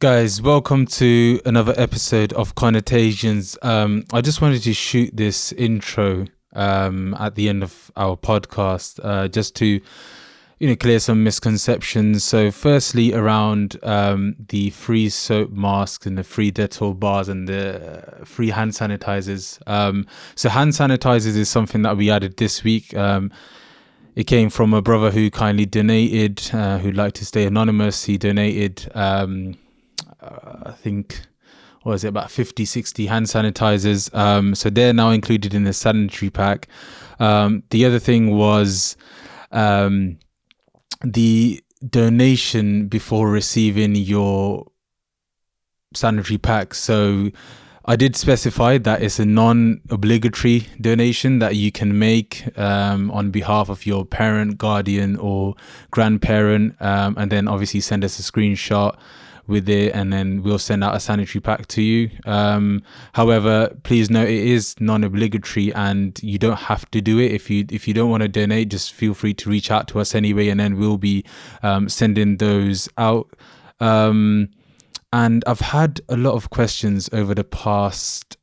Guys, welcome to another episode of Connotations. I just wanted to shoot this intro at the end of our podcast, just to clear some misconceptions. So, firstly, around the free soap masks and the free Dettol bars and the free hand sanitizers. So, hand sanitizers is something that we added this week. It came from a brother who kindly donated, who'd like to stay anonymous. He donated. I think, what was it, about 50, 60 hand sanitizers. So they're now included in the sanitary pack. The other thing was the donation before receiving your sanitary pack. So I did specify that it's a non-obligatory donation that you can make on behalf of your parent, guardian, or grandparent, and then obviously send us a screenshot with it, and then we'll send out a sanitary pack to you. However, please note it is non-obligatory, and you don't have to do it. If you don't want to donate, just feel free to reach out to us anyway, and then we'll be sending those out. And I've had a lot of questions over the past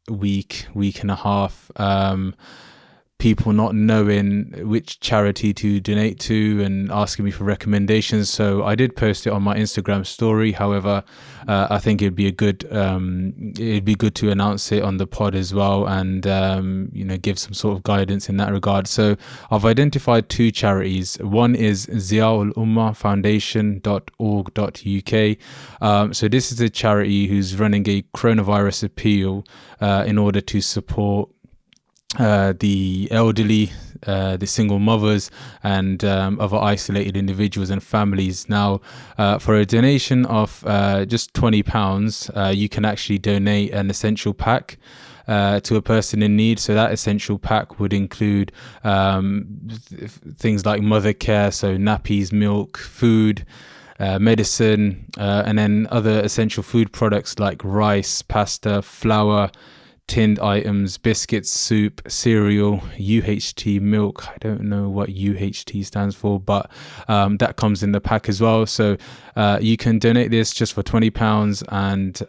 week and a half. People not knowing which charity to donate to and asking me for recommendations. So I did post it on my Instagram story. However, I think it'd be good to announce it on the pod as well, and give some sort of guidance in that regard. So I've identified two charities. One is ziaulummahfoundation.org.uk. So this is a charity who's running a coronavirus appeal in order to support the elderly, the single mothers, and other isolated individuals and families. Now, for a donation of just £20, you can actually donate an essential pack to a person in need. So that essential pack would include things like mother care, so nappies, milk, food, medicine, and then other essential food products like rice, pasta, flour, tinned items, biscuits, soup, cereal, UHT milk. I don't know what UHT stands for, but that comes in the pack as well. So you can donate this just for £20, and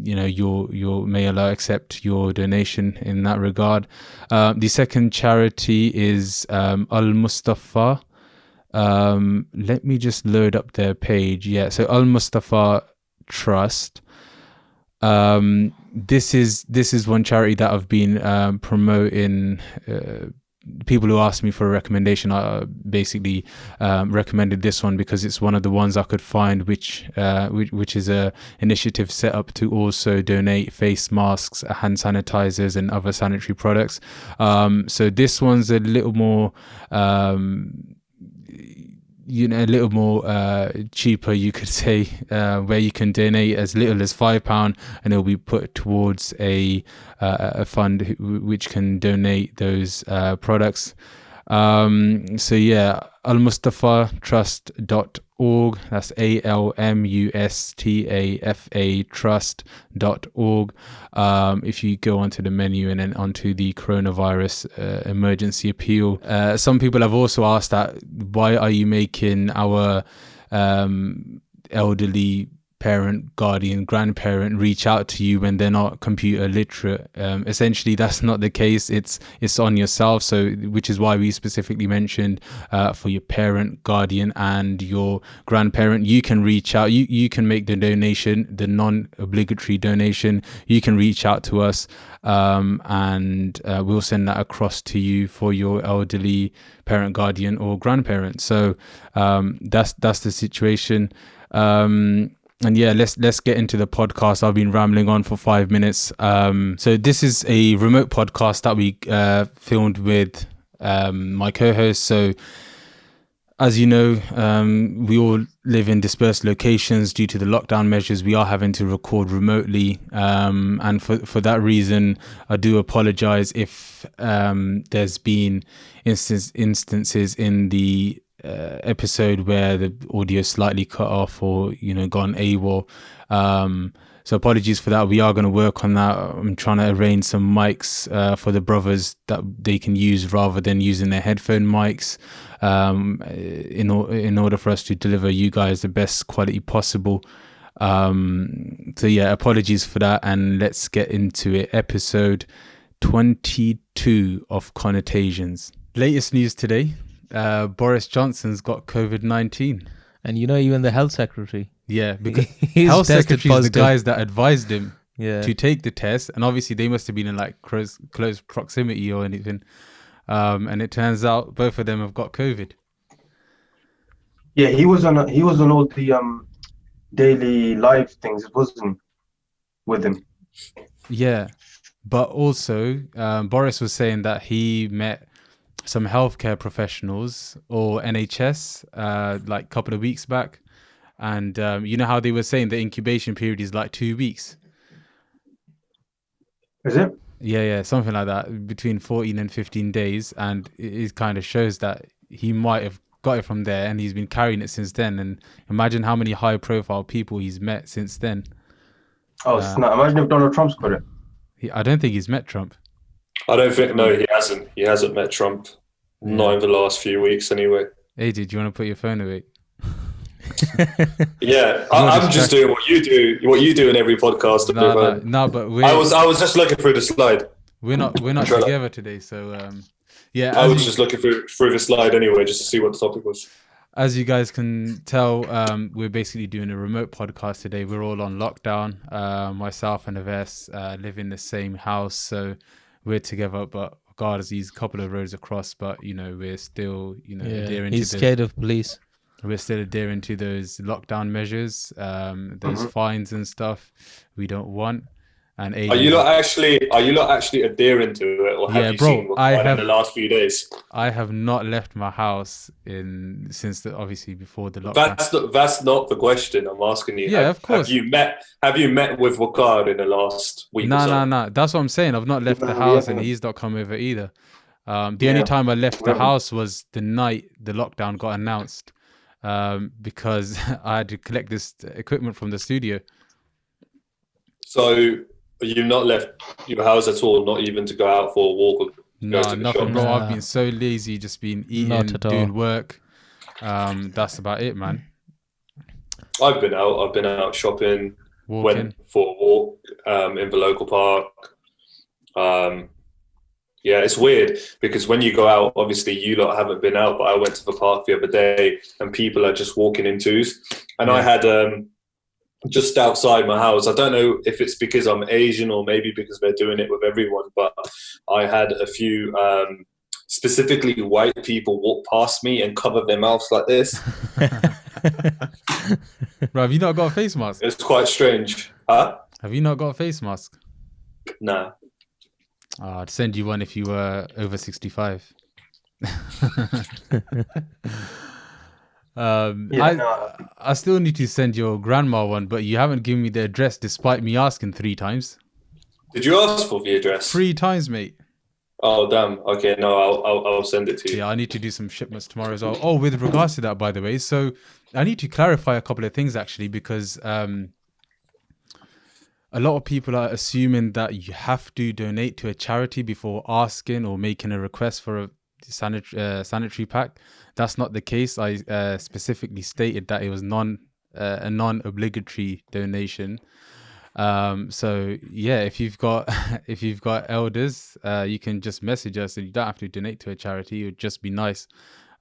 your may Allah accept your donation in that regard. The second charity is Al Mustafa. Let me just load up their page. Yeah, so Al Mustafa Trust. This is one charity that I've been promoting. People who asked me for a recommendation, I basically recommended this one because it's one of the ones I could find, which is a initiative set up to also donate face masks, hand sanitizers, and other sanitary products. So this one's a little more a little more cheaper, you could say, where you can donate as little as £5, and it'll be put towards a fund which can donate those products. So yeah, almustafatrust.org. That's ALMUSTAFA trust.org. If you go onto the menu and then onto the coronavirus emergency appeal, some people have also asked that why are you making our elderly parent, guardian, grandparent reach out to you when they're not computer literate? Essentially, that's not the case. It's on yourself. So, which is why we specifically mentioned for your parent, guardian, and your grandparent, you can reach out. You can make the donation, the non-obligatory donation. You can reach out to us, and we'll send that across to you for your elderly parent, guardian, or grandparent. So that's the situation. And yeah, let's get into the podcast. I've been rambling on for 5 minutes. So this is a remote podcast that we filmed with my co-host. So as you know, we all live in dispersed locations due to the lockdown measures. We are having to record remotely, and for that reason, I do apologize if there's been instances in the episode where the audio slightly cut off or gone AWOL. So apologies for that. We are going to work on that. I'm trying to arrange some mics for the brothers that they can use rather than using their headphone mics, in order for us to deliver you guys the best quality possible. So yeah, apologies for that, and let's get into it. Episode 22 of Connotations. Latest news today, Boris Johnson's got COVID-19. And even the health secretary. Yeah, because health secretary is the guys that advised him to take the test, and obviously they must have been in like close proximity or anything. And it turns out both of them have got COVID. Yeah, he was on all the daily live things. It wasn't with him. Yeah, but also Boris was saying that he met some healthcare professionals or NHS like a couple of weeks back, and you know how they were saying the incubation period is like 2 weeks. Is it? Yeah, something like that, between 14 and 15 days, and it kind of shows that he might have got it from there, and he's been carrying it since then. And imagine how many high-profile people he's met since then. Oh, snap. Imagine if Donald Trump's got it. I don't think he's met Trump. I don't think, no, he hasn't. He hasn't met Trump. Not in the last few weeks, anyway. Hey, do you want to put your phone away? Yeah, I'm just doing what you do in every podcast. No, but I was just looking through the slide. We're not together today, so yeah. I was just looking through the slide anyway, just to see what the topic was. As you guys can tell, we're basically doing a remote podcast today. We're all on lockdown. Myself and Aves live in the same house, so we're together. But God, he's a couple of roads across, but we're still adhering. He's scared of police. We're still adhering to those lockdown measures, those fines and stuff we don't want. And are you not actually adhering to it, or have you seen what in the last few days? I have not left my house since obviously before the lockdown. That's not the question I'm asking you. Yeah, of course. Have you met with Wakar in the last week? No. That's what I'm saying. I've not left the house, and he's not come over either. The only time I left the house was the night the lockdown got announced, because I had to collect this equipment from the studio. So you've not left your house at all, not even to go out for a walk or no, nothing, bro. I've been so lazy, just been eating, doing work. That's about it, man. I've been out shopping, went for a walk in the local park. Yeah, it's weird because when you go out, obviously you lot haven't been out, but I went to the park the other day and people are just walking in twos. And I had just outside my house, I don't know if it's because I'm Asian or maybe because they're doing it with everyone, but I had a few specifically white people walk past me and cover their mouths like this. Bro, have you not got a face mask? It's quite strange. Huh? Have you not got a face mask? Nah. I'd send you one if you were over 65. I still need to send your grandma one, but you haven't given me the address despite me asking 3 times. Did you ask for the address? 3 times, mate. Oh, damn. Okay, no, I'll send it to you. Yeah, I need to do some shipments tomorrow as well. Oh, with regards to that, by the way, so I need to clarify a couple of things actually, because a lot of people are assuming that you have to donate to a charity before asking or making a request for a sanitary pack. That's not the case. I specifically stated that it was a non-obligatory donation. So yeah, if you've got elders, you can just message us, and you don't have to donate to a charity. It would just be nice.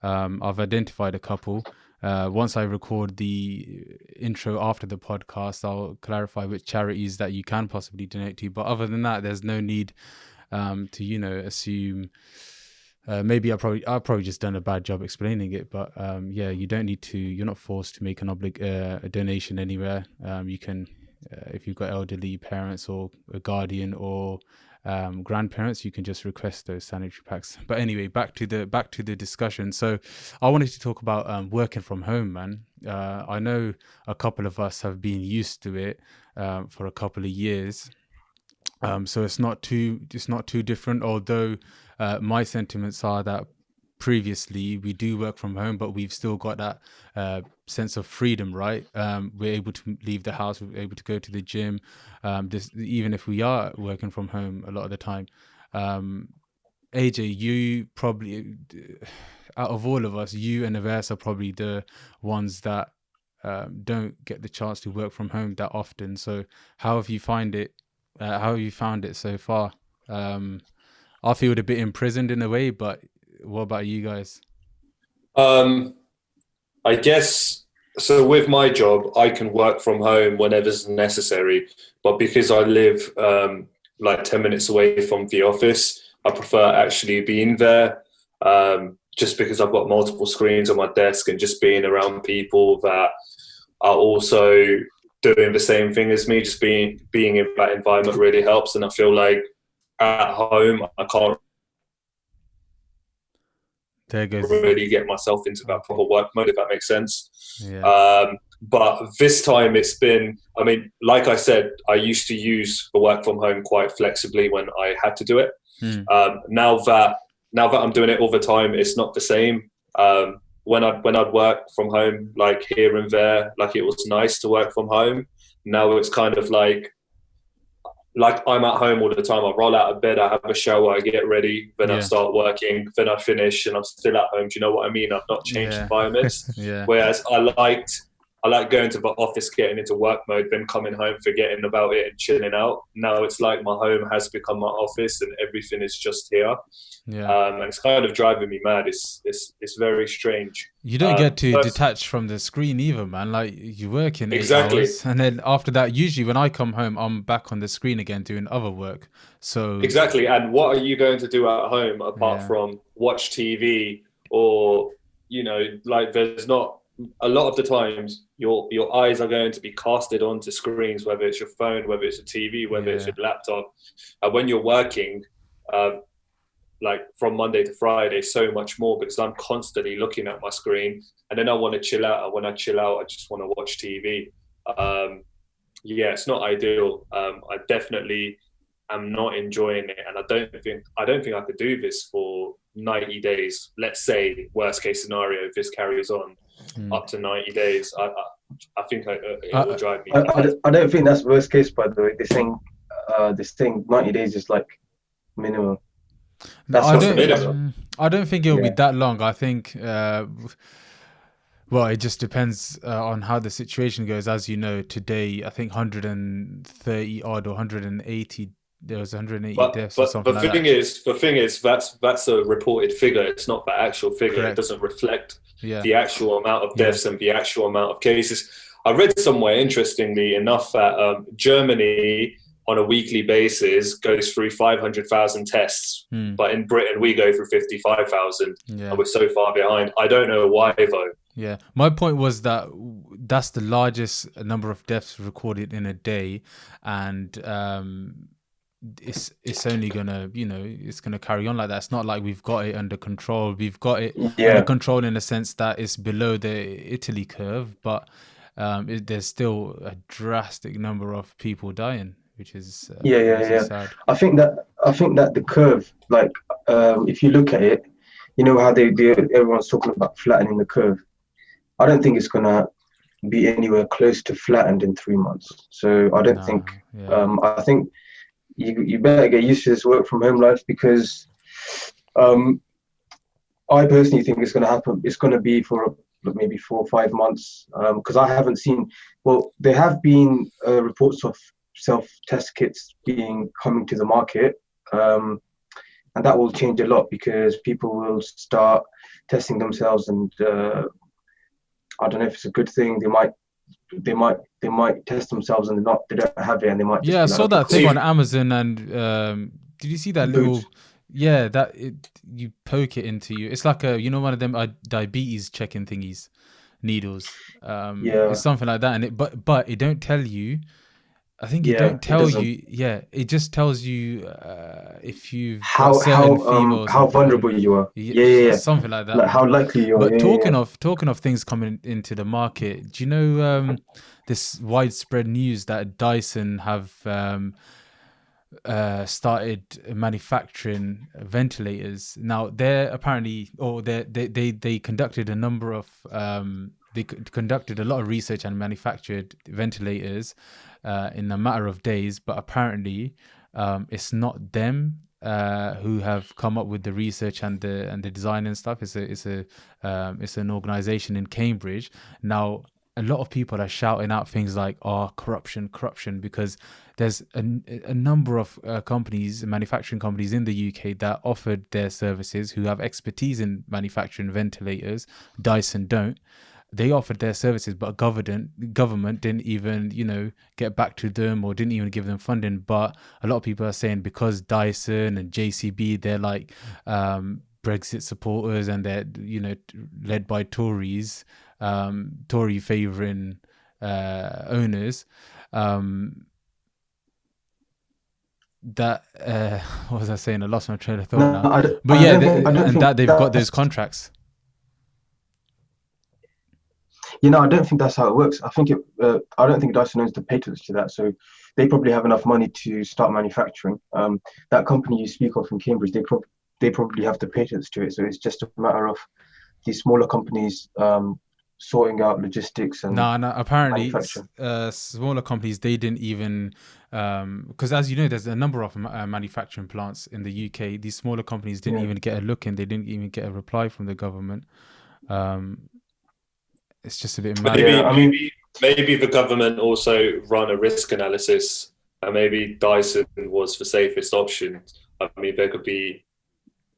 I've identified a couple. Once I record the intro after the podcast, I'll clarify which charities that you can possibly donate to. But other than that, there's no need to assume. Maybe I've probably just done a bad job explaining it, but yeah, you don't need to. You're not forced to make a donation anywhere. You can, if you've got elderly parents or a guardian or grandparents, you can just request those sanitary packs. But anyway, back to the discussion. So I wanted to talk about working from home, man. I know a couple of us have been used to it for a couple of years. So it's not too different, although my sentiments are that previously, we do work from home, but we've still got that sense of freedom, right? We're able to leave the house, we're able to go to the gym, even if we are working from home a lot of the time. AJ, you probably, out of all of us, you and Avers are probably the ones that don't get the chance to work from home that often. So how have you found it? How have you found it so far? I feel a bit imprisoned in a way, but what about you guys? I guess so. With my job, I can work from home whenever's necessary, but because I live like 10 minutes away from the office, I prefer actually being there. Just because I've got multiple screens on my desk and just being around people that are also doing the same thing as me, just being in that environment really helps. And I feel like at home, I can't really get myself into that proper work mode, if that makes sense. Yeah. But this time it's been, I mean, like I said, I used to use the work from home quite flexibly when I had to do it. Now that I'm doing it all the time, it's not the same. When I'd work from home, like here and there, like it was nice to work from home. Now it's kind of like I'm at home all the time. I roll out of bed, I have a shower, I get ready, then I start working, then I finish, and I'm still at home. Do you know what I mean? I've not changed environments. Whereas I like going to the office, getting into work mode, then coming home, forgetting about it and chilling out. Now it's like my home has become my office and everything is just here. And it's kind of driving me mad. It's very strange. You don't get to detach from the screen either, man. Like you work in 8 hours, and then after that, usually when I come home, I'm back on the screen again doing other work. So exactly. And what are you going to do at home apart from watch TV or, you know, like there's not, a lot of the times your eyes are going to be casted onto screens, whether it's your phone, whether it's a TV, whether it's your laptop. And when you're working, like from Monday to Friday, so much more, because I'm constantly looking at my screen, and then I want to chill out. And when I chill out, I just want to watch TV. It's not ideal. I definitely am not enjoying it, and I don't think I could do this for 90 days. Let's say worst case scenario, if this carries on up to 90 days, I think it will drive me. I don't think that's worst case, by the way. This thing 90 days is like minimum. I don't think it'll be that long. I think well, it just depends on how the situation goes. As you know, today I think 130 odd or 180. There was 180 deaths or something like that. The thing is, that's a reported figure. It's not the actual figure. Correct. It doesn't reflect the actual amount of deaths and the actual amount of cases. I read somewhere, interestingly enough, that Germany on a weekly basis goes through 500,000 tests, but in Britain we go through 55,000, and we're so far behind. I don't know why though. Yeah, my point was that's the largest number of deaths recorded in a day, and it's only gonna, it's gonna carry on like that. It's not like we've got it under control. We've got it under control in the sense that it's below the Italy curve, but there's still a drastic number of people dying, which is sad. I think that the curve, like if you look at it, you know how everyone's talking about flattening the curve. I don't think it's gonna be anywhere close to flattened in 3 months. So I don't think. I think you better get used to this work from home life, because I personally think it's gonna happen. It's gonna be for maybe 4 or 5 months, because I haven't seen. Well, there have been reports of self-test kits coming to the market, and that will change a lot, because people will start testing themselves, and I don't know if it's a good thing. They might test themselves and they don't have it, and they might just I saw that thing on Amazon, and did you see that little you poke it into you? It's like one of them diabetes checking thingies, needles. It's something like that, and but it don't tell you. I think it don't tell you. Yeah, it just tells you if you've got certain fevers, how vulnerable you are. Something like that. Like how likely you are. But talking of things coming into the market, do you know this widespread news that Dyson have started manufacturing ventilators. Now they're apparently, or they conducted a number of conducted a lot of research and manufactured ventilators in a matter of days, but apparently it's not them who have come up with the research and the design and stuff. It's an organization in Cambridge. Now a lot of people are shouting out things like, "Oh, corruption," because there's a number of companies, manufacturing companies in the UK that offered their services, who have expertise in manufacturing ventilators. Dyson don't. They offered their services, but government didn't even, get back to them, or didn't even give them funding. But a lot of people are saying because Dyson and JCB, they're like Brexit supporters, and they're, led by Tories, Tory favouring owners, that what was I saying? I lost my train of thought now. But yeah, they've got those contracts. I don't think that's how it works. I don't think Dyson owns the patents to that, so they probably have enough money to start manufacturing. That company you speak of in Cambridge, they probably have the patents to it, so it's just a matter of these smaller companies sorting out logistics and apparently smaller companies, they didn't even, because as you know, there's a number of manufacturing plants in the UK. These smaller companies didn't even get a look in. They didn't even get a reply from the government. It's just a bit mad. Maybe the government also run a risk analysis, and maybe Dyson was the safest option. I mean, there could be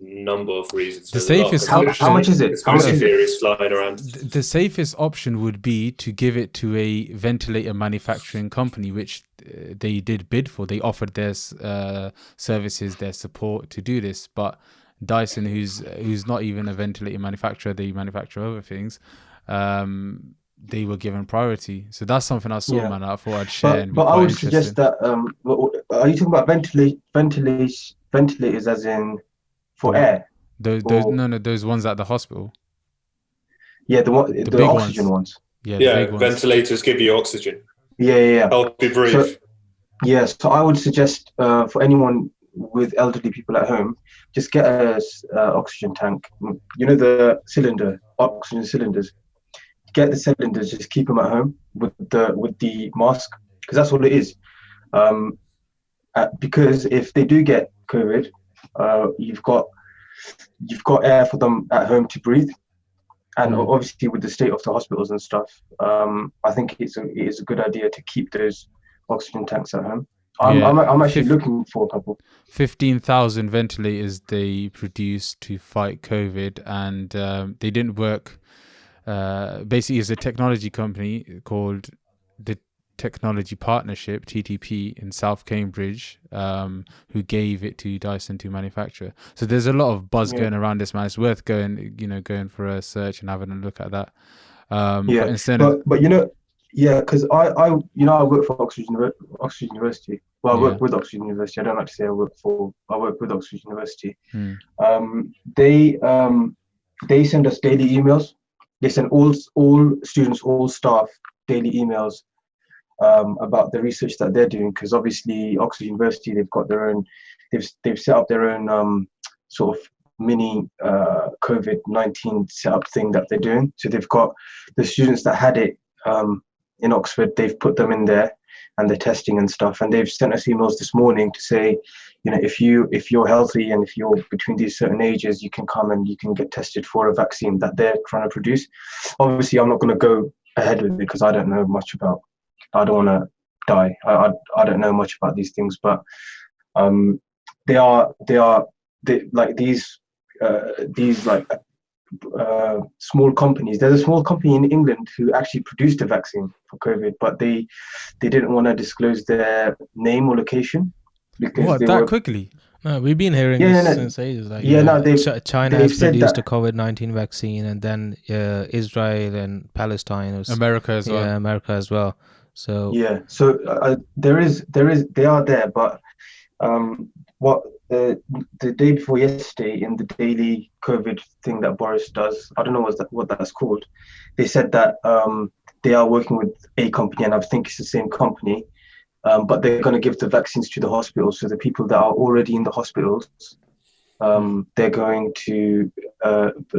a number of reasons. The safest option. How much is it? Theories flying around. The safest option would be to give it to a ventilator manufacturing company, which they did bid for. They offered their services, their support to do this. But Dyson, who's not even a ventilator manufacturer, they manufacture other things. They were given priority, so that's something I saw, man. I thought I'd share. But I would suggest that. Are you talking about ventilators, as in for air? Those ones at the hospital. Yeah, the oxygen ones. Yeah, big ones. Ventilators give you oxygen. Yeah. Help you breathe. So I would suggest for anyone with elderly people at home, just get a oxygen tank. The oxygen cylinders. Get the cylinders, just keep them at home with the mask, because that's all it is. Because if they do get COVID, you've got air for them at home to breathe, and obviously with the state of the hospitals and stuff, I think it is a good idea to keep those oxygen tanks at home. I'm actually looking for a couple. 15,000 ventilators they produced to fight COVID, and they didn't work. Basically, it's a technology company called the Technology Partnership, TTP, in South Cambridge, who gave it to Dyson to manufacture. So there's a lot of buzz going around this, man. It's worth going for a search and having a look at that. Because I work for Oxford University. Well, I work with Oxford University. I don't like to say I work with Oxford University. They send us daily emails. They send all students, all staff, daily emails about the research that they're doing. Because obviously, Oxford University, they've got their own. They've set up their own sort of mini COVID-19 setup thing that they're doing. So they've got the students that had it in Oxford. They've put them in there, and they're testing and stuff. And they've sent us emails this morning to say, if you're healthy and if you're between these certain ages, you can come and you can get tested for a vaccine that they're trying to produce. Obviously, I'm not going to go ahead with it because I don't know much about. I don't want to die. I don't know much about these things, but they like these small companies. There's a small company in England who actually produced a vaccine for COVID, but they didn't want to disclose their name or location. Because quickly? No, we've been hearing this since ages. China has produced a COVID-19 vaccine, and then Israel and Palestine, America as well. Yeah, America as well. So they are there, but what the day before yesterday in the daily COVID thing that Boris does, I don't know what that's called. They said that they are working with a company, and I think it's the same company, but they're going to give the vaccines to the hospitals. So the people that are already in the hospitals, they're going to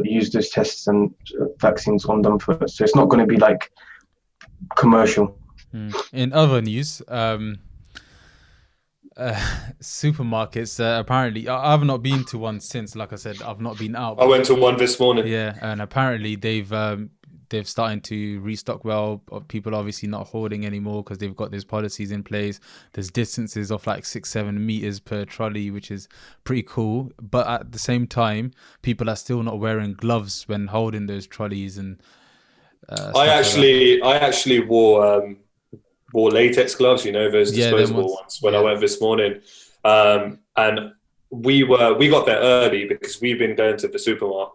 use those tests and vaccines on them first. So it's not going to be like commercial. In other news, supermarkets, apparently, I've not been to one since, like I said, I've not been out. I went to one this morning. Yeah, and apparently they've started to restock well. People obviously not hoarding anymore because they've got these policies in place. There's distances of like 6-7 meters per trolley, which is pretty cool. But at the same time, people are still not wearing gloves when holding those trolleys. And I actually wore latex gloves, those disposable ones when I went this morning. And we got there early because we've been going to the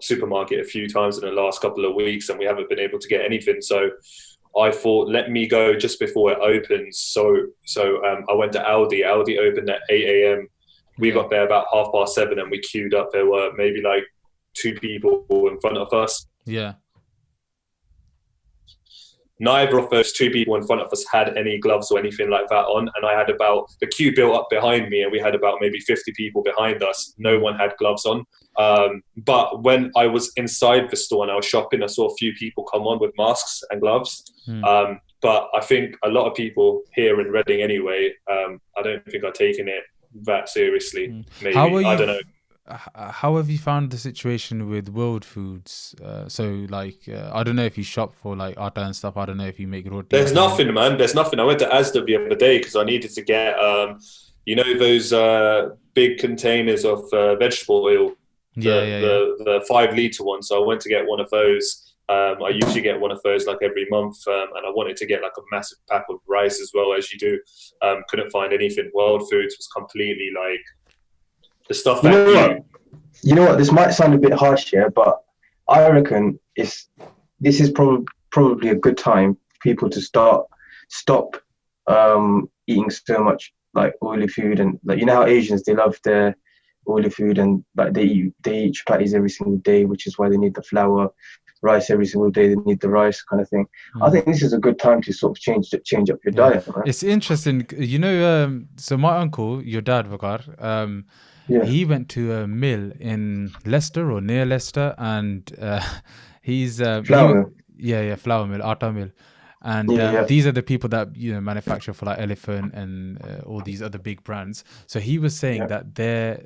supermarket a few times in the last couple of weeks and we haven't been able to get anything. So I thought, let me go just before it opens. So I went to Aldi. Aldi opened at 8 a.m. We got there about 7:30 and we queued up. There were maybe like 2 people in front of us. Yeah. Neither of those 2 people in front of us had any gloves or anything like that on. And I had the queue built up behind me and we had about maybe 50 people behind us. No one had gloves on. But when I was inside the store and I was shopping, I saw a few people come on with masks and gloves. But I think a lot of people here in Reading anyway, I don't think are taking it that seriously. Maybe, I don't know. How have you found the situation with World Foods? I don't know if you shop for like atta and stuff. I don't know if you make roti. There's nothing, man. There's nothing. I went to Asda the other day because I needed to get, those big containers of vegetable oil. The 5-litre one. So I went to get one of those. I usually get one of those like every month, and I wanted to get like a massive pack of rice as well, as you do. Couldn't find anything. World Foods was completely like the stuff that you know what, this might sound a bit harsh here, but I reckon this is probably a good time for people to stop eating so much like oily food. And like, how Asians, they love their oily food and like they eat chapatis every single day, which is why they need the flour. Rice every single day, they need the rice kind of thing. I think this is a good time to sort of change up your diet, right? It's interesting, so my uncle, your dad, Vakar, he went to a mill in Leicester or near Leicester, and he's flour mill. Flour mill, atta mill. And these are the people that manufacture for like Elephant and all these other big brands. So he was saying that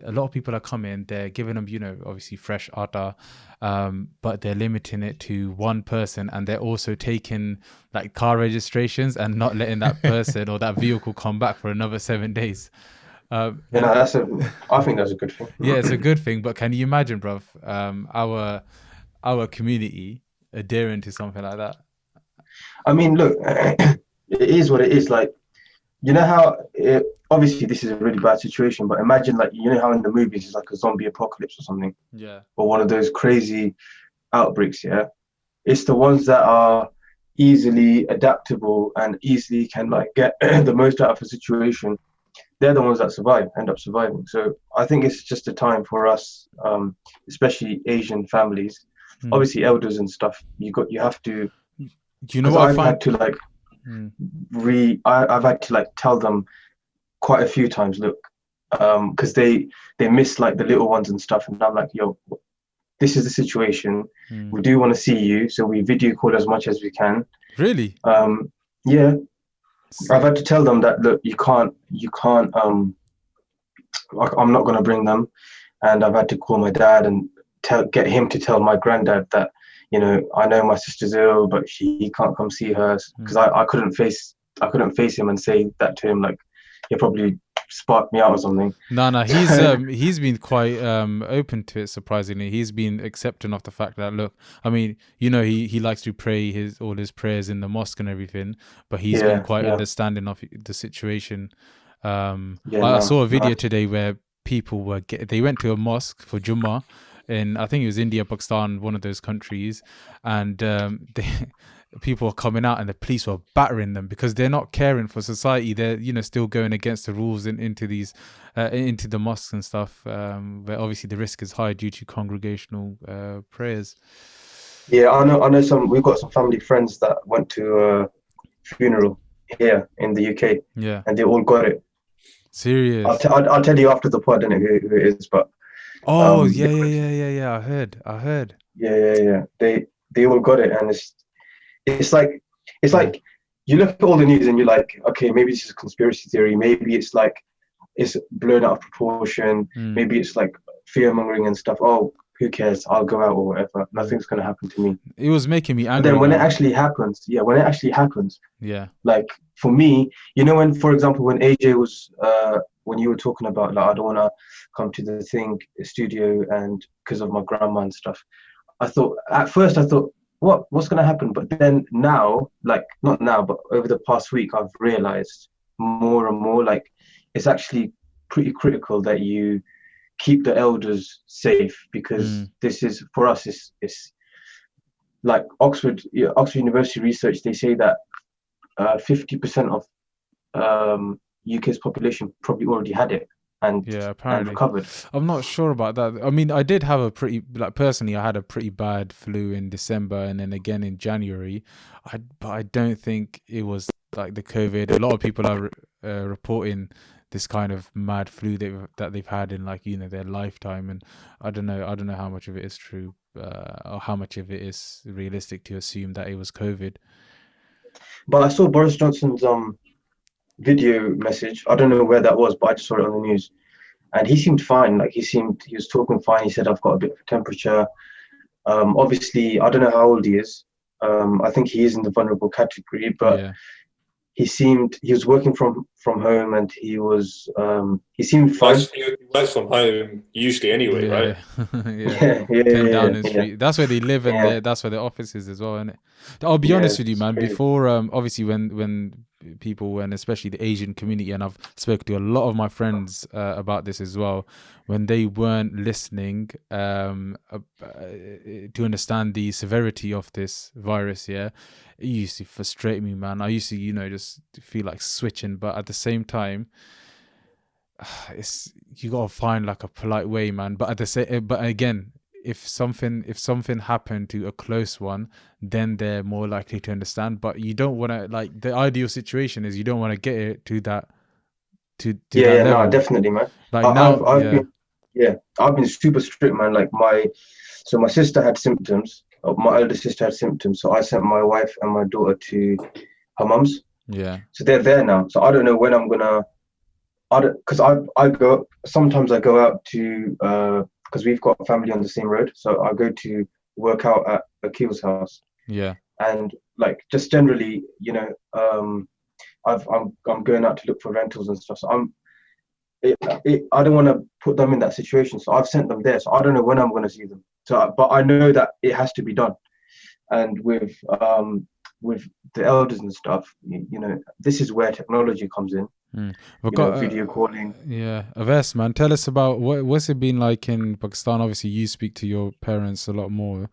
a lot of people are coming, they're giving them obviously fresh atta, but they're limiting it to one person, and they're also taking like car registrations and not letting that person or that vehicle come back for another 7 days. I think that's a good thing. Yeah, it's a good thing, but can you imagine, bruv, our community adhering to something like that? I mean, look, it is what it is. Like, how obviously this is a really bad situation, but imagine like, how in the movies it's like a zombie apocalypse or something. Yeah. Or one of those crazy outbreaks, yeah? It's the ones that are easily adaptable and easily can like get the most out of a situation. They're the ones that end up surviving. So I think it's just a time for us, especially Asian families, obviously elders and stuff. You have to. Do you know what I've had to like I've had to like tell them quite a few times, look, because they miss like the little ones and stuff, and I'm like, yo, this is the situation. We do want to see you, so we video call as much as we can. Really? Yeah. I've had to tell them that, look, you can't I'm not going to bring them, and I've had to call my dad and get him to tell my granddad that, I know my sister's ill, but he can't come see her, because I couldn't face him and say that to him. Like, he'll probably spark me out or something. No, he's been quite open to it. Surprisingly, he's been accepting of the fact that, look, I mean, he likes to pray all his prayers in the mosque and everything, but he's been quite understanding of the situation. I saw a video today where people they went to a mosque for Jummah in, I think it was India, Pakistan, one of those countries, and people were coming out and the police were battering them because they're not caring for society. They're still going against the rules and into the mosques and stuff, where obviously the risk is high due to congregational prayers. Yeah, I know we've got some family friends that went to a funeral here in the UK. Yeah. And they all got it. Serious? I'll tell you after the pod, I don't know who it is, but yeah. I heard. Yeah. They all got it, and it's like you look at all the news and you're like, okay, maybe this is a conspiracy theory. Maybe it's like it's blown out of proportion. Maybe it's like fear mongering and stuff. Oh, who cares? I'll go out or whatever. Nothing's gonna happen to me. It was making me angry. But then when it actually happens, yeah. Like for me, when, for example, when AJ was when you were talking about like I don't want to come to the studio and because of my grandma and stuff. At first I thought what's going to happen, but then now, like not now but over the past week, I've realized more and more like it's actually pretty critical that you keep the elders safe, because this is for us, it's like Oxford University research. They say that 50% of UK's population probably already had it and apparently recovered. I'm not sure about that. I mean, I did have a pretty, like personally, I had a pretty bad flu in December and then again in January. But I don't think it was like the COVID. A lot of people are reporting this kind of mad flu that they've had in like their lifetime, and I don't know how much of it is true or how much of it is realistic to assume that it was COVID. But I saw Boris Johnson's video message. I don't know where that was, but I just saw it on the news, and he seemed fine. Like he was talking fine. He said, I've got a bit of temperature. Obviously I don't know how old he is. I think he is in the vulnerable category, but he was working from home, and he seemed fine. He works from home usually anyway, right? Came down in the street. That's where they live, and that's where their office is as well, isn't it? I'll be honest with you, man. Crazy. Before, obviously, when people, and especially the Asian community, and I've spoken to a lot of my friends about this as well, when they weren't listening to understand the severity of this virus, it used to frustrate me, man. I used to, just feel like switching, but at the same time, you gotta find like a polite way, man. But again, if something happened to a close one, then they're more likely to understand. But you don't want to, like, the ideal situation is you don't want to get it to that that level. No, definitely, man. Like I've been super strict, man. Like my sister had symptoms. My elder sister had symptoms, so I sent my wife and my daughter to her mum's. Yeah. So they're there now. So I don't know when I'm gonna. Because sometimes I go out to because we've got family on the same road, so I go to work out at Akil's house. Yeah. And like just generally, I'm going out to look for rentals and stuff. So I don't want to put them in that situation, so I've sent them there. So I don't know when I'm going to see them. So, but I know that it has to be done. And with the elders and stuff, this is where technology comes in. We've got video calling. Aves, man, tell us about what's it been like in Pakistan. Obviously, you speak to your parents a lot more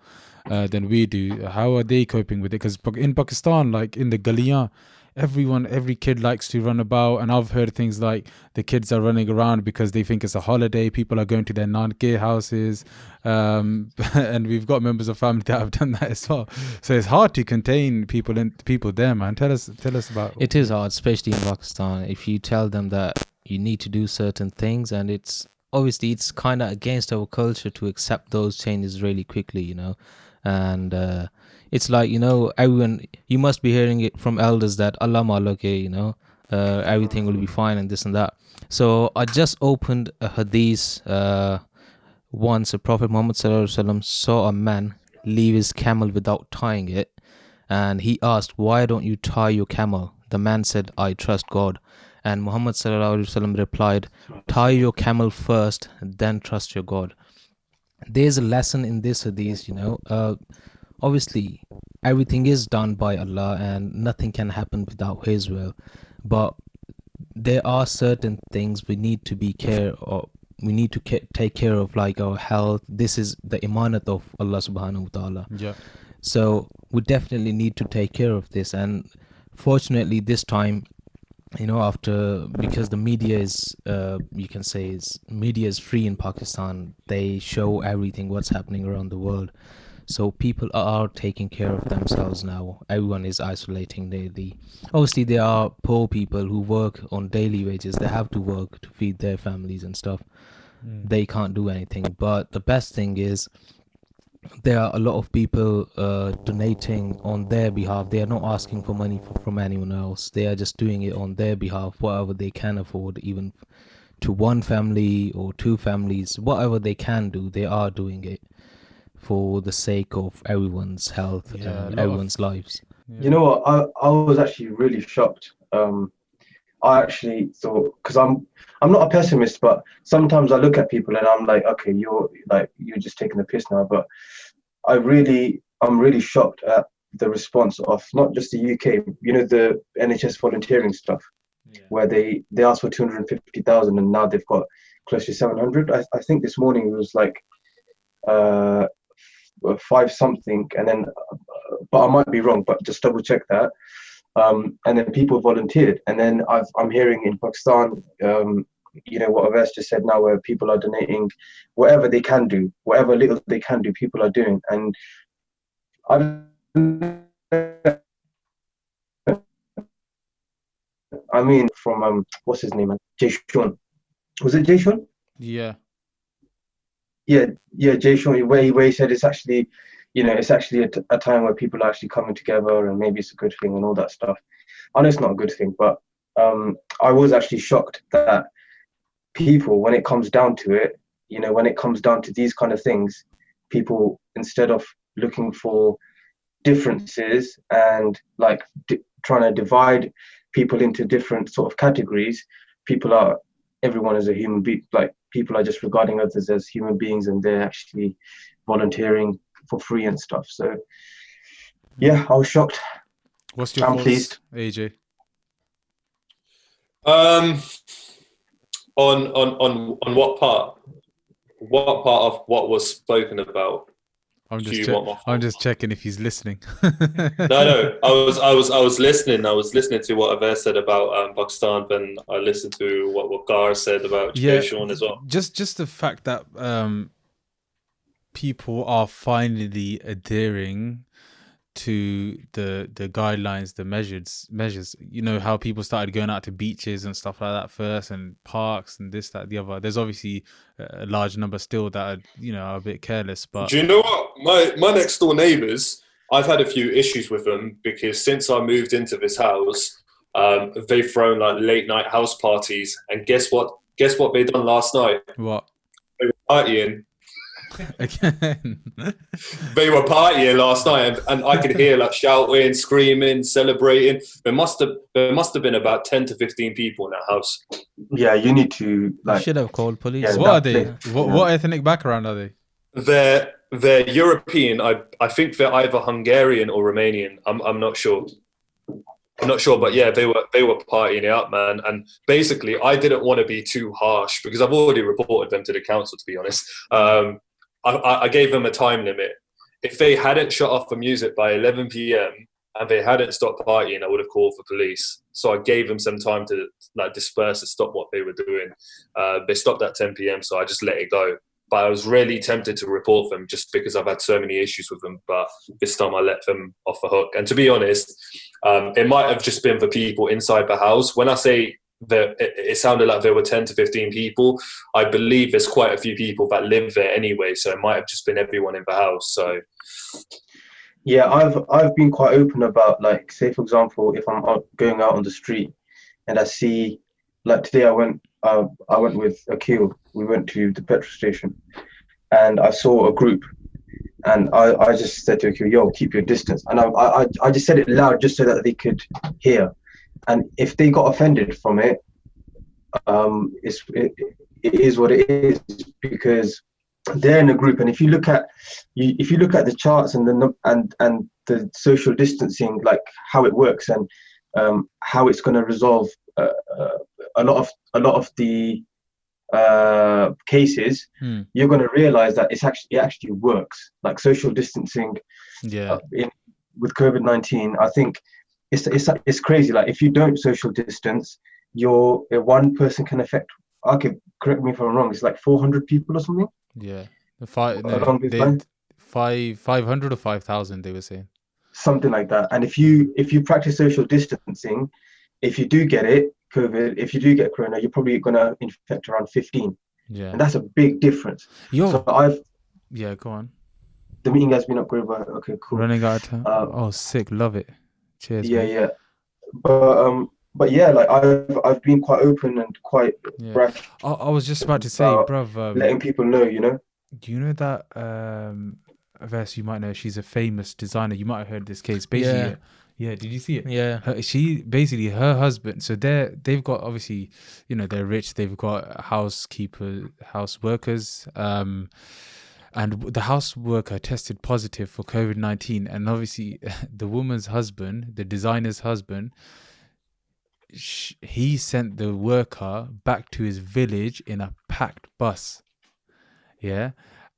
than we do. How are they coping with it? Because in Pakistan, like in the Galiyan, every kid likes to run about, and I've heard things like the kids are running around because they think it's a holiday. People are going to their nankeh houses, and we've got members of family that have done that as well. So it's hard to contain people there, man. Tell us about it. Is hard, especially in Pakistan. If you tell them that you need to do certain things, and it's kind of against our culture to accept those changes really quickly, and it's like, everyone, you must be hearing it from elders that Allah Malak, everything will be fine and this and that. So I just opened a hadith. Once a Prophet Muhammad saw a man leave his camel without tying it, and he asked, why don't you tie your camel? The man said, I trust God. And Muhammad replied, tie your camel first, then trust your God. There's a lesson in this hadith, obviously everything is done by Allah and nothing can happen without His will, but there are certain things we need to take care of, like our health. This is the imanat of Allah subhanahu wa ta'ala. So we definitely need to take care of this, and fortunately this time, because the media is media is free in Pakistan, they show everything what's happening around the world. So people are taking care of themselves now. Everyone is isolating daily. Obviously, there are poor people who work on daily wages. They have to work to feed their families and stuff. They can't do anything. But the best thing is there are a lot of people donating on their behalf. They are not asking for money from anyone else. They are just doing it on their behalf, whatever they can afford, even to one family or two families, whatever they can do, they are doing it for the sake of everyone's health Yeah, a and lot everyone's of lives. You know what? I was actually really shocked. I actually thought, because I'm not a pessimist, but sometimes I look at people and I'm like, okay, you're just taking the piss now. But I'm really shocked at the response of not just the UK, you know, the NHS volunteering stuff, where they asked for 250,000 and now they've got close to 700. I think this morning it was like uh, five something, and then, but I might be wrong, but just double check that. And then people volunteered, and then I'm hearing in Pakistan, you know, what Avess just said now, where people are donating whatever they can do, whatever little they can do, people are doing. And I I mean, from what's his name, Jay Sean, was it Jay Sean? yeah. Yeah, Jay Sean, where he said it's actually, you know, it's actually a time where people are actually coming together, and maybe it's a good thing and all that stuff. I know it's not a good thing, but I was actually shocked that people, when it comes down to it, you know, when it comes down to these kind of things, people, instead of looking for differences and like trying to divide people into different sort of categories, everyone is a human being. Like, people are just regarding others as human beings, and they're actually volunteering for free and stuff. So yeah, I was shocked. What's your I'm thoughts, pleased. AJ? Um, on what part? What part of what was spoken about? Do you want my I'm thoughts? just checking if he's listening. No. I was listening. I was listening to what Aver said about Pakistan, and I listened to what Gar said about Jay Yeah, Sean as well. just the fact that people are finally adhering to the guidelines, the measures. You know how people started going out to beaches and stuff like that first, and parks and this, that, the other. There's obviously a large number still that are, you know, are a bit careless, but Do you know what? My next door neighbours, I've had a few issues with them because since I moved into this house, they've thrown like late night house parties, and guess what? Guess what they done last night? what They were partying. again? They were partying last night, and I could hear like shouting, screaming, celebrating. There must have been about 10 to 15 people in that house. Yeah, you need to You like. should have called police. Yeah, What are that they? thing, What ethnic background are they? They're European. I think they're either Hungarian or Romanian. I'm not sure. I'm not sure, but yeah, they were partying it up, man. And basically, I didn't want to be too harsh because I've already reported them to the council. To be honest, I gave them a time limit. If they hadn't shut off the music by 11 p.m. and they hadn't stopped partying, I would have called for police. So I gave them some time to like disperse and stop what they were doing. They stopped at 10 p.m. So I just let it go. But I was really tempted to report them just because I've had so many issues with them. But this time I let them off the hook. And to be honest, it might have just been for people inside the house. When I say that it sounded like there were 10 to 15 people, I believe there's quite a few people that live there anyway. So it might have just been everyone in the house. So Yeah, I've been quite open about, like, say for example, if I'm going out on the street and I see, like today I went with Akil. We went to the petrol station and I saw a group, and I just said to Akil, "Yo, keep your distance." And I just said it loud just so that they could hear. And if they got offended from it, it is what it is, because they're in a group. And if you look at the charts and the social distancing, like how it works and how it's going to resolve a lot of the cases, you're going to realize that it actually works. Like social distancing, Yeah. With COVID-19, I think it's crazy. Like, if you don't social distance, one person can affect. Okay, correct me if I'm wrong. It's like 400 people or something. Yeah. Along this line? 500 or 5,000, they were saying. something like that. And if you practice social distancing, if you do get it, COVID, if you do get corona, you're probably gonna infect around 15, Yeah. and that's a big difference. Yo. So Yeah, go on. the meeting has been upgraded. Okay, cool. Running out of time. Oh, sick. Love it. Cheers, Yeah, man. yeah. But yeah, like I've been quite open and quite brash I was just about to say, about bruv, letting people know, you know. do you know that Vers, you might know, she's a famous designer. You might have heard this case. Basically, yeah, did you see it? Yeah. Her husband, so they've got, obviously, you know, they're rich, they've got house workers, and the house worker tested positive for COVID-19, and obviously the woman's husband, the designer's husband, he sent the worker back to his village in a packed bus. Yeah.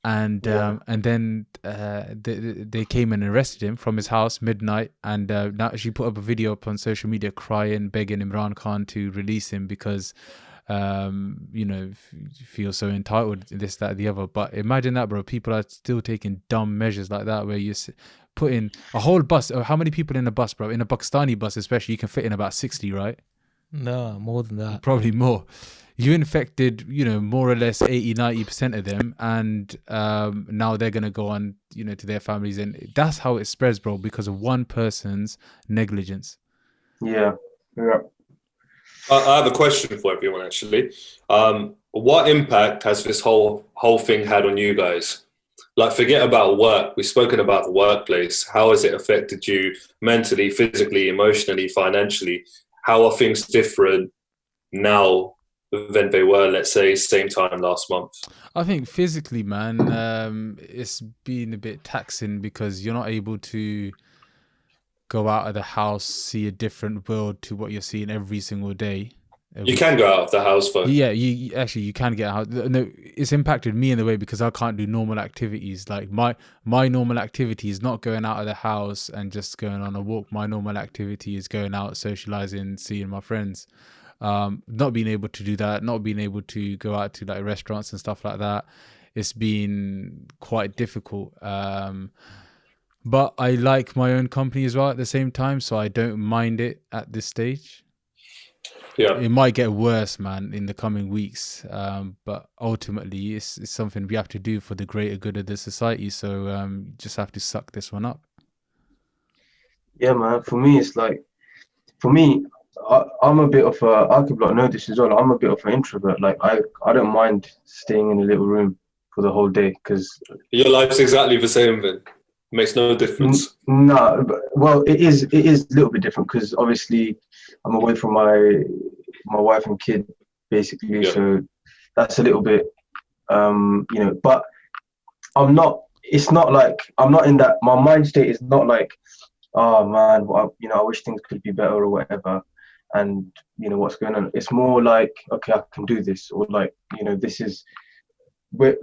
And then they came and arrested him from his house midnight, and now she put up a video up on social media crying, begging Imran Khan to release him because you know, feel so entitled, this, that, the other. But imagine that, bro. People are still taking dumb measures like that, where you put in a whole bus. How many people in a bus, bro? In a Pakistani bus especially, you can fit in about 60, right? No, more than that. Probably more. You infected, you know, more or less 80-90% of them, and now they're gonna go on, you know, to their families, and that's how it spreads, bro, because of one person's negligence. Yeah. I have a question for everyone, actually. What impact has this whole thing had on you guys? Like, forget about work. We've spoken about the workplace. How has it affected you mentally, physically, emotionally, financially? How are things different now than they were, let's say, same time last month? I think physically, man, it's been a bit taxing because you're not able to go out of the house, see a different world to what you're seeing every single day. You can go out of the house, though. Yeah, you can get out. No, it's impacted me in the way because I can't do normal activities. Like my normal activity is not going out of the house and just going on a walk. My normal activity is going out, socializing, seeing my friends. Not being able to do that, not being able to go out to like restaurants and stuff like that, it's been quite difficult. But I like my own company as well at the same time, so I don't mind it at this stage. Yeah, it might get worse, man, in the coming weeks, but ultimately it's something we have to do for the greater good of the society, so just have to suck this one up. Yeah, man. For me, it's like, I'm a bit of a, Arkiblock know this as well, I'm a bit of an introvert. Like, I don't mind staying in a little room for the whole day, because your life's exactly the same, then. Makes no difference. No, well, it is a little bit different, because obviously I'm away from my wife and kid, basically. Yeah. So that's a little bit, you know, but it's not like, I'm not in that, my mind state is not like, oh man, well, you know, I wish things could be better or whatever, and you know what's going on. It's more like, okay, I can do this, or like, you know, this is,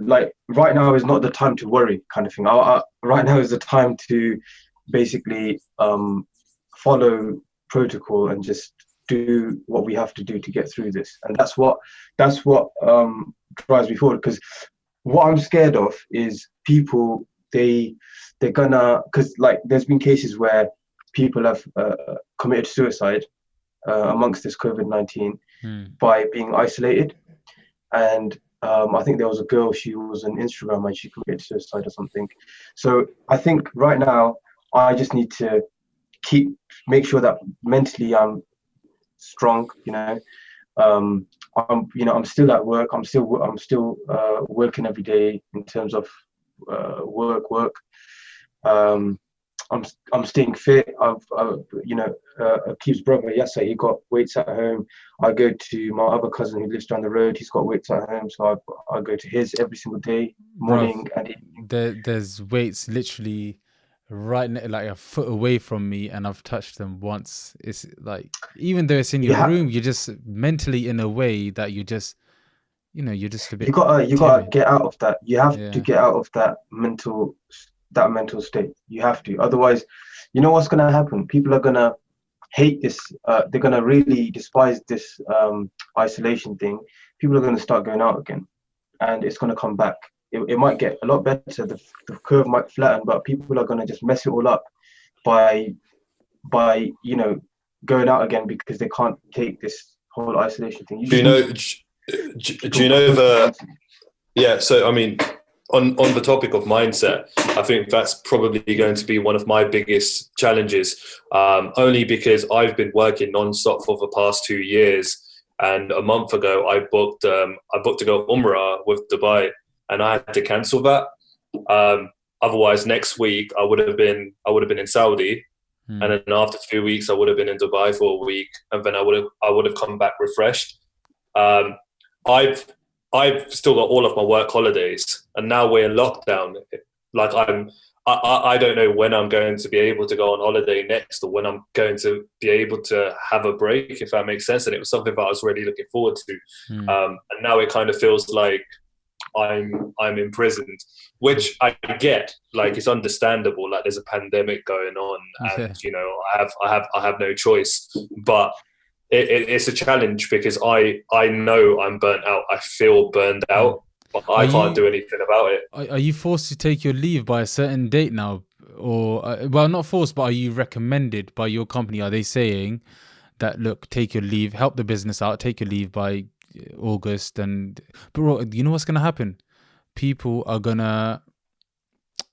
like, right now is not the time to worry, kind of thing. Right now is the time to basically follow protocol and just do what we have to do to get through this. And that's what drives me forward, because what I'm scared of is people, they're gonna, because like there's been cases where people have committed suicide amongst this COVID-19 by being isolated. And I think there was a girl, she was on Instagram and she committed suicide or something. So I think right now I just need to make sure that mentally I'm strong, you know. I'm still at work. I'm still working every day in terms of work. I'm staying fit. Keith's brother, yesterday, he got weights at home. I go to my other cousin who lives down the road. He's got weights at home, so I go to his every single day, morning and evening. There's weights literally right like a foot away from me, and I've touched them once. It's like, even though it's in your room, you're just mentally in a way that you're just, you know, you're just a bit. You gotta get out of that. You have to get out of that mental state. You have to, otherwise, you know what's gonna happen? People are gonna hate this. They're gonna really despise this isolation thing. People are gonna start going out again, and it's gonna come back. it might get a lot better. The curve might flatten, but people are going to just mess it all up by going out again because they can't take this whole isolation thing. Do you know the? Yeah. So I mean, on the topic of mindset, I think that's probably going to be one of my biggest challenges. Only because I've been working non-stop for the past 2 years, and a month ago I booked to go Umrah with Dubai, and I had to cancel that. Otherwise, next week I would have been in Saudi. And then after 2 weeks, I would have been in Dubai for a week, and then I would have come back refreshed. I've still got all of my work holidays, and now we're in lockdown. Like I don't know when I'm going to be able to go on holiday next, or when I'm going to be able to have a break, if that makes sense. And it was something that I was really looking forward to. And now it kind of feels like I'm imprisoned, which I get. Like, it's understandable. Like, there's a pandemic going on, and I have no choice. But it's a challenge because I know I'm burnt out. I feel burned out, but I can't do anything about it. Are you forced to take your leave by a certain date now, or well, not forced, but are you recommended by your company? Are they saying that, look, take your leave, help the business out, take your leave by August? And bro, you know what's gonna happen? People are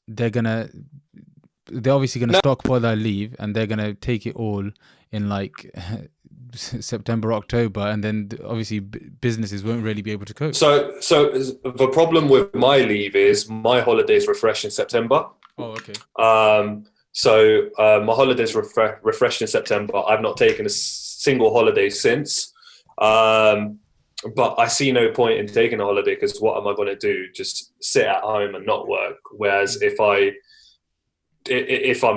they're obviously gonna stockpile their leave, and they're gonna take it all in like September, October, and then obviously businesses won't really be able to cope. So the problem with my leave is my holidays refresh in September. Oh, okay. So my holidays refreshed in September. I've not taken a single holiday since. But I see no point in taking a holiday, because what am I going to do? Just sit at home and not work? Whereas if I'm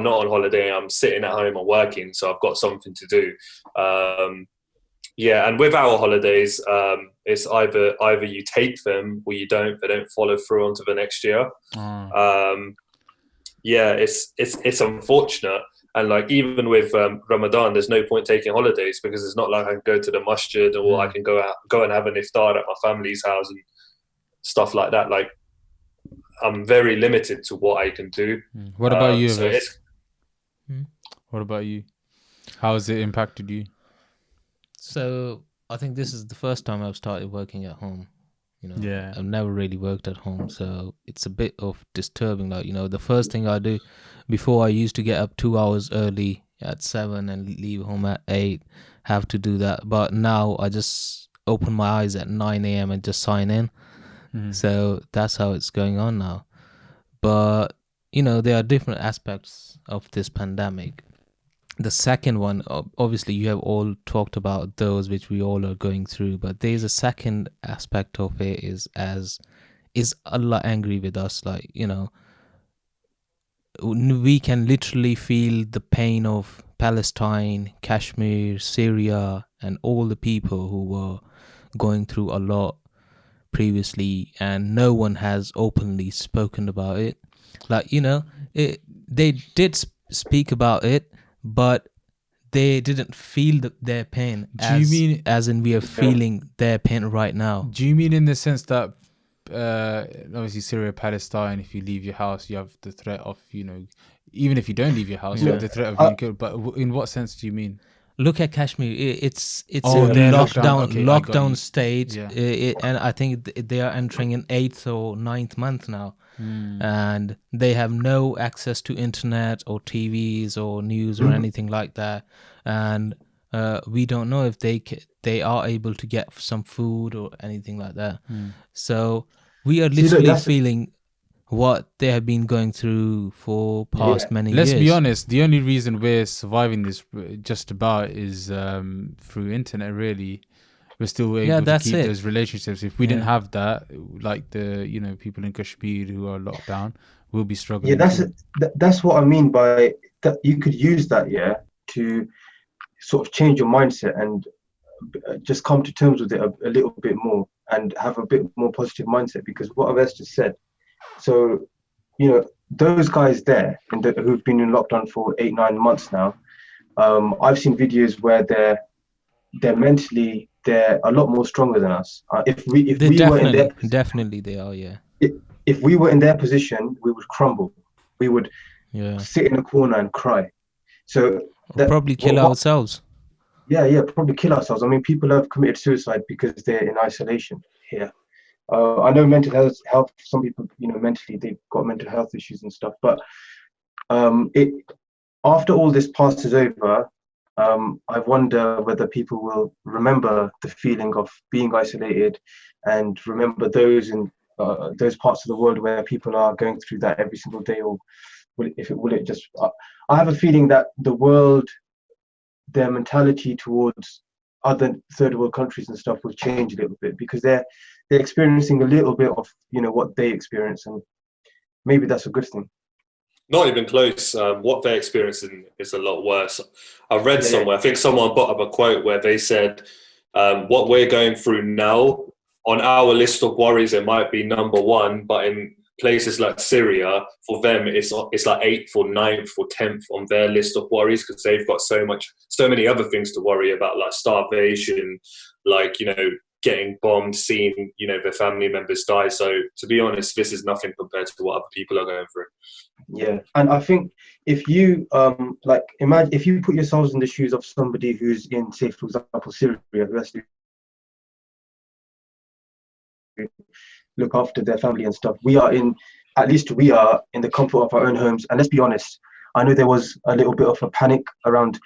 not on holiday, I'm sitting at home and working, so I've got something to do. And with our holidays, it's either you take them or you don't. They don't follow through onto the next year. It's unfortunate. And like, even with Ramadan, there's no point taking holidays, because it's not like I can go to the masjid, or I can go and have an iftar at my family's house and stuff like that. Like, I'm very limited to what I can do. What about you? What about you? How has it impacted you? So I think this is the first time I've started working at home. I've never really worked at home, so it's a bit of disturbing. Like, the first thing I do, before I used to get up 2 hours early at 7 and leave home at 8, have to do that. But now I just open my eyes at 9 a.m. and just sign in. So that's how it's going on now. But, there are different aspects of this pandemic. The second one, obviously you have all talked about those which we all are going through, but there's a second aspect of it is Allah angry with us? Like, we can literally feel the pain of Palestine, Kashmir, Syria, and all the people who were going through a lot previously, and no one has openly spoken about it. Like, they did speak about it, but they didn't feel their pain. As in we are feeling their pain right now? Do you mean in the sense that obviously Syria, Palestine, if you leave your house, you have the threat of, even if you don't leave your house, you have the threat of being killed? But in what sense do you mean? Look at Kashmir. It's a lockdown state, and I think they are entering an 8th or 9th month now. And they have no access to internet or TVs or news or anything like that, and we don't know if they are able to get some food or anything like that. So we are literally feeling what they have been going through for past many years. Let's be honest, the only reason we're surviving this just about is through internet, really. We're still able to keep those relationships. If we didn't have that, like the people in Kashmir who are locked down, we'll be struggling. That's what I mean by that. You could use that to sort of change your mindset and just come to terms with it a little bit more and have a bit more positive mindset. Because what I've just said, so those guys there who've been in lockdown for 8-9 months now, I've seen videos where they're mentally, they're a lot more stronger than us. If we were in their definitely they are, if we were in their position, we would crumble. We would sit in a corner and cry. So we'll probably kill ourselves. Yeah, probably kill ourselves. I mean, people have committed suicide because they're in isolation here. I know mental health. Some people, mentally they've got mental health issues and stuff. But after all this passes over, I wonder whether people will remember the feeling of being isolated, and remember those in those parts of the world where people are going through that every single day, or will it just? I have a feeling that the world, their mentality towards other third world countries and stuff will change a little bit, because they're experiencing a little bit of what they experience, and maybe that's a good thing. Not even close. What they're experiencing is a lot worse. I read somewhere, I think someone put up a quote where they said, what we're going through now, on our list of worries, it might be number one, but in places like Syria, for them, it's like 8th or 9th or 10th on their list of worries, because they've got so many other things to worry about, like starvation, like, getting bombed, seeing, their family members die. So to be honest, this is nothing compared to what other people are going through. Yeah, and I think if you imagine, if you put yourselves in the shoes of somebody who's in, say, for example, Syria, who has to look after their family and stuff. At least we are in the comfort of our own homes. And let's be honest, I know there was a little bit of a panic around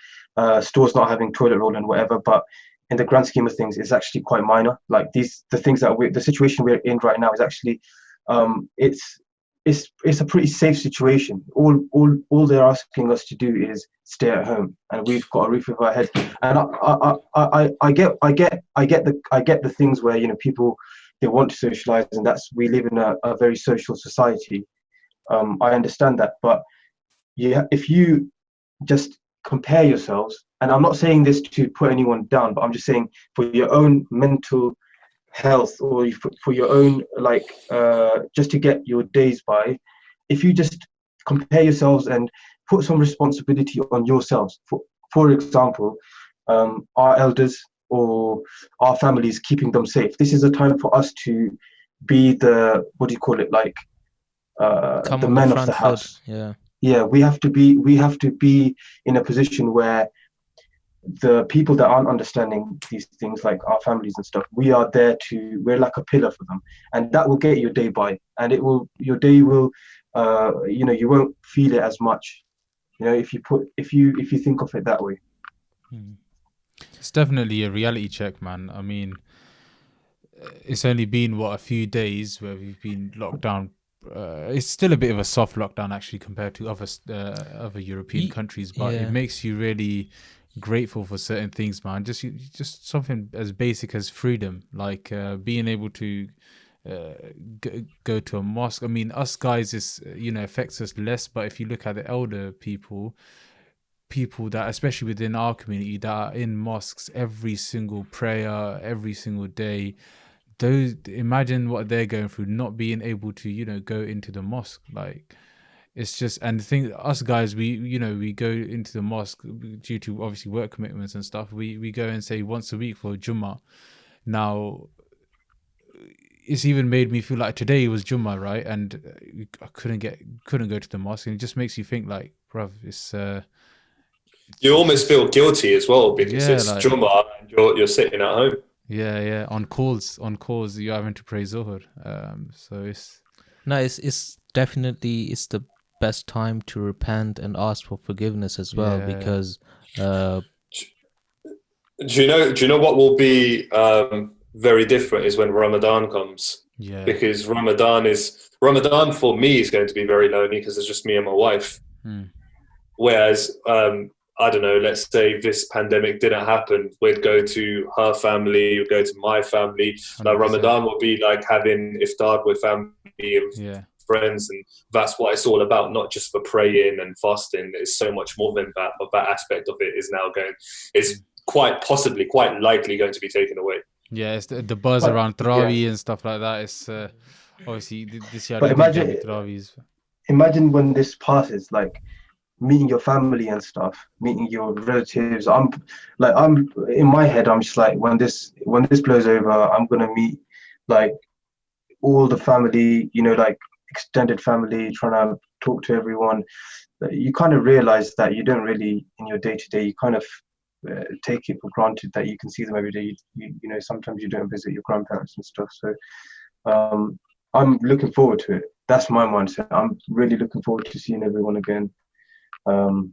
stores not having toilet roll and whatever, but in the grand scheme of things, it's actually quite minor. Like the situation we're in right now is actually, it's a pretty safe situation. All they're asking us to do is stay at home, and we've got a roof over our head. And I get the things where people, they want to socialize, and we live in a very social society. I understand that, but if you just compare yourselves, and I'm not saying this to put anyone down, but I'm just saying for your own mental health, or for your own just to get your days by, if you just compare yourselves and put some responsibility on yourselves. For example, our elders or our families, keeping them safe. This is a time for us to be the the men of the house. Yeah, we have to be in a position where the people that aren't understanding these things, like our families and stuff, we're like a pillar for them, and that will get your day by, and your day will you won't feel it as much, if you think of it that way. It's definitely a reality check, man. I mean, it's only been a few days where we've been locked down. It's still a bit of a soft lockdown actually compared to other European countries, but it makes you really grateful for certain things, man. Just something as basic as freedom, like being able to go to a mosque. I mean, us guys, is affects us less, but if you look at the elder people that, especially within our community, that are in mosques every single prayer, every single day, imagine what they're going through, not being able to go into the mosque. Like, it's just, and the thing, us guys, we go into the mosque due to obviously work commitments and stuff. We go and say once a week for Jummah. Now, it's even made me feel like today was Jummah, right? And I couldn't go to the mosque, and it just makes you think like, bruv, it's you almost feel guilty as well, because it's Jummah and you're sitting at home. Yeah. On calls, you're having to pray Zuhr. So it's definitely, it's the best time to repent and ask for forgiveness as well, because do you know what will be very different is when Ramadan comes. Yeah. Because Ramadan for me is going to be very lonely, because it's just me and my wife. Whereas I don't know, let's say this pandemic didn't happen, we'd go to her family, we'd go to my family. 100%. Like Ramadan will be like having iftar with family and friends, and that's what it's all about, not just for praying and fasting. It's so much more than that, but that aspect of it is quite likely going to be taken away. Yeah, it's the buzz around Tarawih and stuff like that. It's obviously this year. But imagine when this passes, like meeting your family and stuff, meeting your relatives. I'm in my head, I'm just like, when this blows over, I'm gonna meet like all the family, like extended family, trying to talk to everyone, you kind of realize that you don't really, in your day-to-day, you kind of take it for granted that you can see them every day. You know, sometimes you don't visit your grandparents and stuff. So I'm looking forward to it. That's my mindset. I'm really looking forward to seeing everyone again. And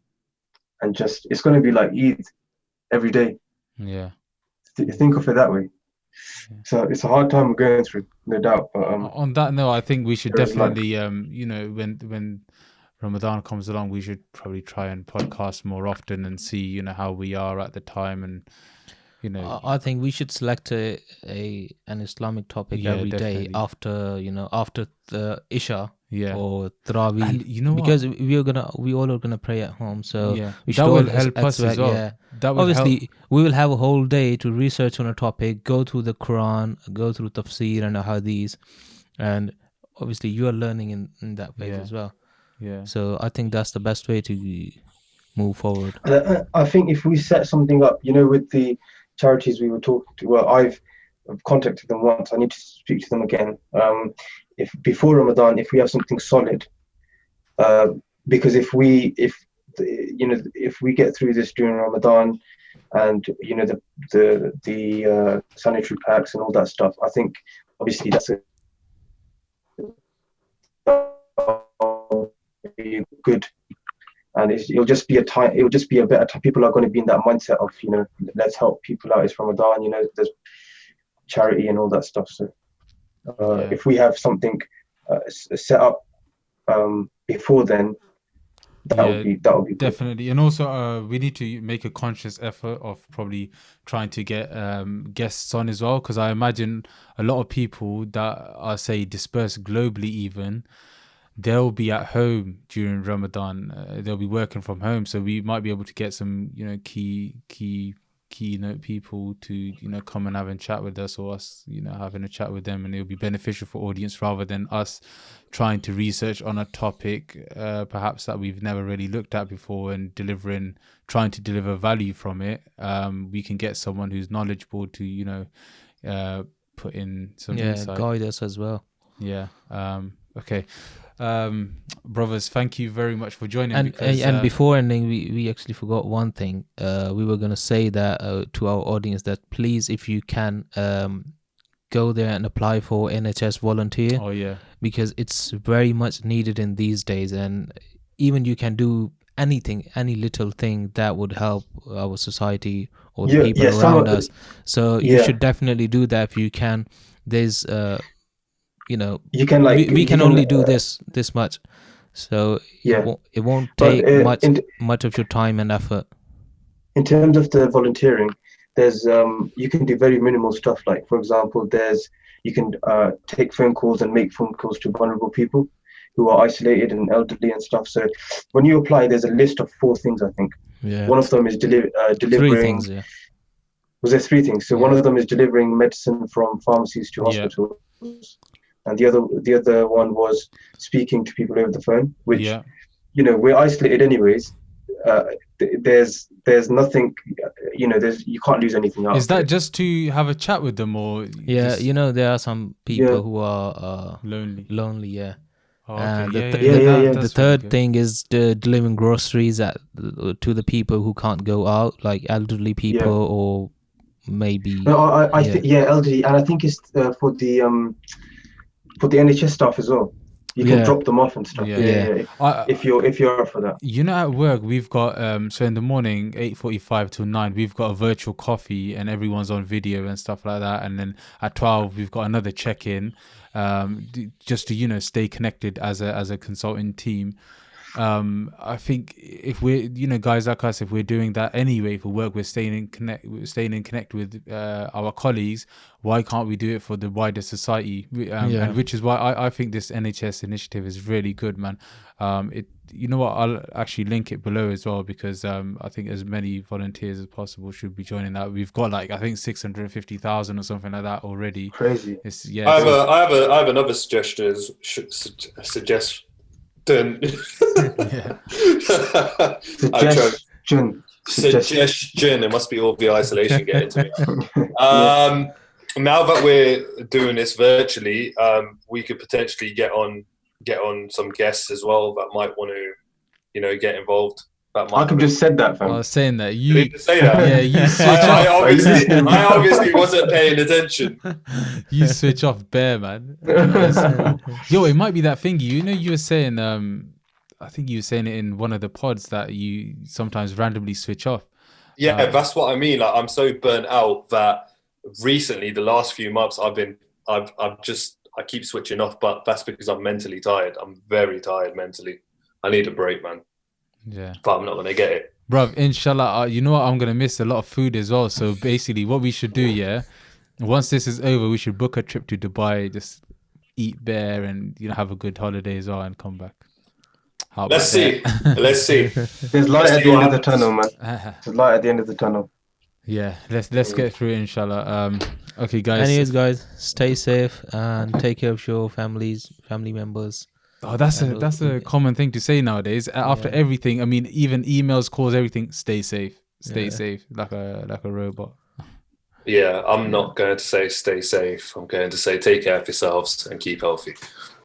just, it's going to be like Eid every day. Yeah. Think of it that way. Yeah. So it's a hard time we're going through, no doubt. But on that note, I think we should there is definitely, you know, when Ramadan comes along, we should probably try and podcast more often and see, you know, how we are at the time, and you know, I think we should select an Islamic topic every day after, you know, after the Isha or Tarawih, and you know because we all are gonna pray at home, so we should that all will help us as well. Yeah, that will obviously help. we will have a whole day to research on a topic, go through the Quran, go through tafsir and hadith, and obviously you are learning in that phase as well. Yeah. So I think that's the best way to move forward. I think if we set something up, you know, with the charities we were talking to, well, I've contacted them once. I need to speak to them again. If before Ramadan, if we have something solid, because if we get through this during Ramadan, and you know the sanitary packs and all that stuff, I think obviously that's good, and it'll just be a time. It'll just be a better time. People are going to be in that mindset of, you know, let's help people out. It's Ramadan, you know, there's charity and all that stuff. So if we have something set up before then, that would be definitely good. And also we need to make a conscious effort of probably trying to get guests on as well, because I imagine a lot of people that are, say, dispersed globally, even they'll be at home during Ramadan. They'll be working from home, so we might be able to get some, you know, keynote people to, you know, come and have a chat with us, or us, you know, having a chat with them, and it'll be beneficial for audience rather than us trying to research on a topic perhaps that we've never really looked at before and trying to deliver value from it. We can get someone who's knowledgeable to, you know, put in some insight, guide us as well. Okay. Brothers, thank you very much for joining. And before ending, we actually forgot one thing. We were going to say that to our audience, that please, if you can, go there and apply for NHS volunteer. Because it's very much needed in these days, and even you can do anything, any little thing that would help our society or the people around us. So you should definitely do that if you can. There's you know, you can we can only do this much, so it won't take much of your time and effort. In terms of the volunteering, there's you can do very minimal stuff, like for example, you can take phone calls and make phone calls to vulnerable people who are isolated and elderly and stuff. So when you apply, there's a list of 4 things, I think. One of them is delivering 3 things. Was there 3 things? So one of them is delivering medicine from pharmacies to hospitals. And the other one was speaking to people over the phone, which, you know, we're isolated anyways. There's nothing, you know, you can't lose anything out. Is that just to have a chat with them, or you know, there are some people who are lonely. Oh, and okay. The third thing is delivering groceries to the people who can't go out, like elderly people or maybe. No, I think elderly, and I think it's for the NHS staff as well. You can drop them off and stuff. If you're up for that. You know, at work we've got so in the morning 8:45 till 9 we've got a virtual coffee and everyone's on video and stuff like that, and then at 12 we've got another check-in, just to, you know, stay connected as a consulting team. I think if we're, you know, guys like us, if we're doing that anyway for work, we're staying in connect with our colleagues. Why can't we do it for the wider society? And which is why I think this NHS initiative is really good, man. You know what? I'll actually link it below as well, because I think as many volunteers as possible should be joining that. We've got like, I think 650,000 or something like that already. Crazy. I have another suggestion. Suggestion. It must be all the isolation getting to me. Now that we're doing this virtually, we could potentially get on get on some guests as well that might want to, you know, get involved. That might. Malcolm just said that, I fam. was saying that Did you, he say that? yeah, you switch I off. obviously wasn't paying attention. You switch off bare, man. Yo, it might be that thingy. You know, you were saying, I think you were saying it in one of the pods that you sometimes randomly switch off. Yeah, that's what I mean. Like, I'm so burnt out that recently, the last few months, I keep switching off, but that's because I'm mentally tired. I'm very tired mentally. I need a break, man. Yeah. But I'm not going to get it. Bruv, inshallah, you know what? I'm going to miss a lot of food as well. So basically, what we should do, yeah, once this is over, we should book a trip to Dubai, just eat there and, you know, have a good holiday as well and come back. How Let's about see. that? Let's see. There's light Let's at see the what end of the happens. tunnel, man. There's light at the end of the tunnel. Yeah, let's get through it, inshallah. Okay, guys. Anyways, guys, stay safe and take care of your family members. Oh, that's a common thing to say nowadays. After everything, I mean, even emails, calls, everything. Stay safe. Stay safe, like a robot. Yeah, I'm not going to say stay safe. I'm going to say take care of yourselves and keep healthy.